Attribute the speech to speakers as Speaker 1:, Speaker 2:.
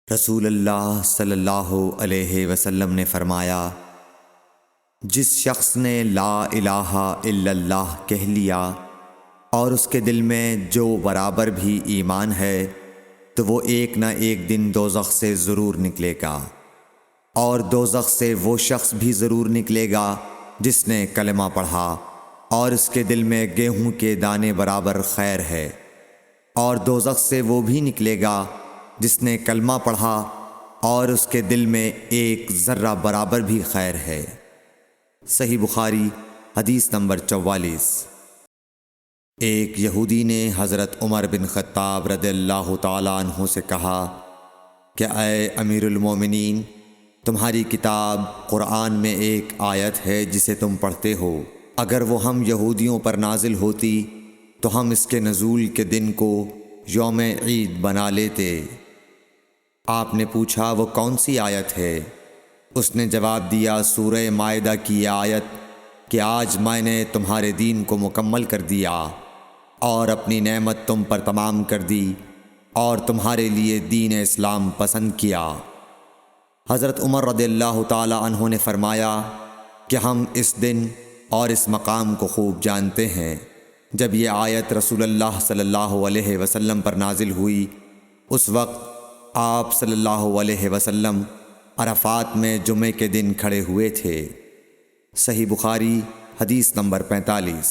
Speaker 1: رسول اللہ صلی اللہ علیہ وسلم نے فرمایا، جس شخص نے لا الہ الا اللہ کہہ لیا اور اس کے دل میں جو برابر بھی ایمان ہے تو وہ ایک نہ ایک دن دوزخ سے ضرور نکلے گا، اور دوزخ سے وہ شخص بھی ضرور نکلے گا جس نے کلمہ پڑھا اور اس کے دل میں گیہوں کے دانے برابر خیر ہے، اور دوزخ سے وہ بھی نکلے گا جس نے کلمہ پڑھا اور اس کے دل میں ایک ذرہ برابر بھی خیر ہے۔ صحیح بخاری حدیث نمبر 44۔ ایک یہودی نے حضرت عمر بن خطاب رضی اللہ تعالیٰ عنہ سے کہا کہ اے امیر المومنین، تمہاری کتاب قرآن میں ایک آیت ہے جسے تم پڑھتے ہو، اگر وہ ہم یہودیوں پر نازل ہوتی تو ہم اس کے نزول کے دن کو یوم عید بنا لیتے۔ آپ نے پوچھا وہ کون سی آیت ہے؟ اس نے جواب دیا، سورہ مائدہ کی یہ آیت کہ آج میں نے تمہارے دین کو مکمل کر دیا اور اپنی نعمت تم پر تمام کر دی اور تمہارے لیے دین اسلام پسند کیا۔ حضرت عمر رضی اللہ تعالی عنہ نے فرمایا کہ ہم اس دن اور اس مقام کو خوب جانتے ہیں۔ جب یہ آیت رسول اللہ صلی اللہ علیہ وسلم پر نازل ہوئی، اس وقت آپ صلی اللہ علیہ وسلم عرفات میں جمعے کے دن کھڑے ہوئے تھے۔ صحیح بخاری حدیث نمبر 45۔